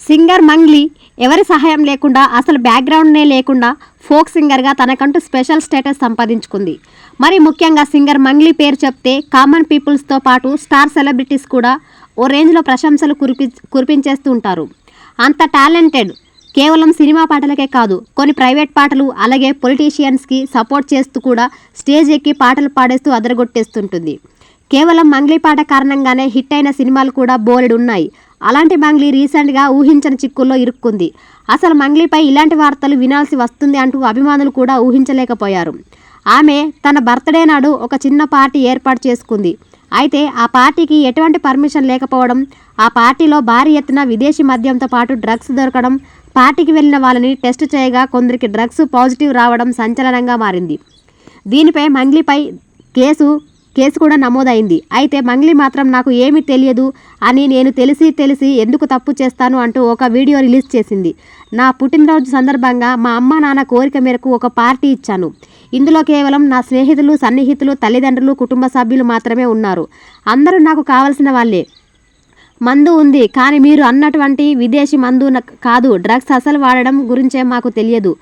Singer Mangli ఎవరి సహాయం లేకుండా అసలు బ్యాక్గ్రౌండ్నే లేకుండా ఫోక్ సింగర్గా తనకంటూ స్పెషల్ స్టేటస్ సంపాదించుకుంది. మరి ముఖ్యంగా సింగర్ మంగ్లీ పేరు చెప్తే కామన్ పీపుల్స్తో పాటు స్టార్ సెలబ్రిటీస్ కూడా ఓ రేంజ్లో ప్రశంసలు కురిపించేస్తూ ఉంటారు. అంత టాలెంటెడ్. కేవలం సినిమా పాటలకే కాదు, కొన్ని ప్రైవేట్ పాటలు అలాగే పొలిటీషియన్స్కి సపోర్ట్ చేస్తూ కూడా స్టేజ్ ఎక్కి పాటలు పాడేస్తూ అదరగొట్టేస్తుంటుంది. కేవలం మంగ్లీ పాట కారణంగానే హిట్ అయిన సినిమాలు కూడా బోలెడు ఉన్నాయి. అలాంటి మంగ్లీ రీసెంట్గా ఊహించని చిక్కుల్లో ఇరుక్కుంది. అసలు మంగ్లీపై ఇలాంటి వార్తలు వినాల్సి వస్తుంది అంటూ అభిమానులు కూడా ఊహించలేకపోయారు. ఆమె తన బర్త్డే నాడు ఒక చిన్న పార్టీ ఏర్పాటు చేసుకుంది. అయితే ఆ పార్టీకి ఎటువంటి పర్మిషన్ లేకపోవడం, ఆ పార్టీలో భారీ ఎత్తున విదేశీ మద్యంతో పాటు డ్రగ్స్ దొరకడం, పార్టీకి వెళ్లిన వాళ్ళని టెస్ట్ చేయగా కొందరికి డ్రగ్స్ పాజిటివ్ రావడం సంచలనంగా మారింది. దీనిపై మంగ్లీపై కేసు కూడా నమోదైంది. అయితే మంగ్లీ మాత్రం నాకు ఏమీ తెలియదు అని, నేను తెలిసి ఎందుకు తప్పు చేస్తాను అంటూ ఒక వీడియో రిలీజ్ చేసింది. నా పుట్టినరోజు సందర్భంగా మా అమ్మ నాన్న కోరిక మేరకు ఒక పార్టీ ఇచ్చాను. ఇందులో కేవలం నా స్నేహితులు, సన్నిహితులు, తల్లిదండ్రులు, కుటుంబ సభ్యులు మాత్రమే ఉన్నారు. అందరూ నాకు కావలసిన వాళ్ళే. మందు ఉంది, కానీ మీరు అన్నటువంటి విదేశీ మందు కాదు. డ్రగ్స్ అసలు వాడడం గురించే మాకు తెలియదు.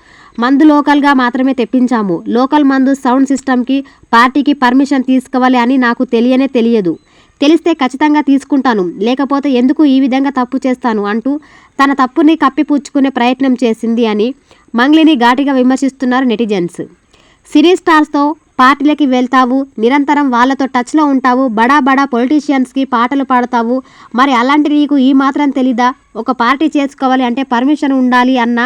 మందు లోకల్గా మాత్రమే తెప్పించాము. లోకల్ మందు సౌండ్ సిస్టమ్కి పార్టీకి పర్మిషన్ తీసుకోవాలి అని నాకు తెలియదు. తెలిస్తే ఖచ్చితంగా తీసుకుంటాను, లేకపోతే ఎందుకు ఈ విధంగా తప్పు చేస్తాను అంటూ తన తప్పుని కప్పిపుచ్చుకునే ప్రయత్నం చేసింది అని మంగ్లీని ఘాటుగా విమర్శిస్తున్నారు నెటిజన్స్. సినీ స్టార్స్తో పార్టీలకి వెళ్తావు, నిరంతరం వాళ్ళతో టచ్లో ఉంటావు, బడా పొలిటీషియన్స్కి పాటలు పాడతావు, మరి అలాంటి నీకు ఈ మాత్రం తెలీదా? ఒక పార్టీ చేసుకోవాలి అంటే పర్మిషన్ ఉండాలి అన్న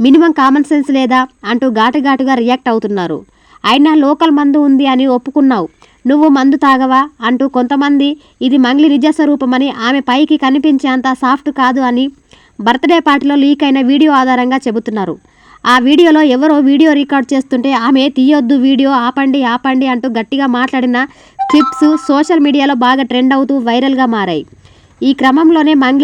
మినిమం కామన్ సెన్స్ లేదా అంటూ ఘాటుగా రియాక్ట్ అవుతున్నారు. అయినా లోకల్ మందు ఉంది అని ఒప్పుకున్నావు, నువ్వు మందు తాగవా అంటూ కొంతమంది ఇది మంగ్లీ నిజ స్వరూపమని, ఆమె పైకి కనిపించేంత సాఫ్ట్ కాదు అని బర్త్డే పార్టీలో లీక్ అయిన వీడియో ఆధారంగా చెబుతున్నారు. ఆ వీడియోలో ఎవరో వీడియో రికార్డ్ చేస్తుంటే ఆమె తీయొద్దు, వీడియో ఆపండి అంటూ గట్టిగా మాట్లాడిన క్లిప్స్ సోషల్ మీడియాలో బాగా ట్రెండ్ అవుతూ వైరల్గా మారాయి. ఈ క్రమంలోనే మంగ్లీ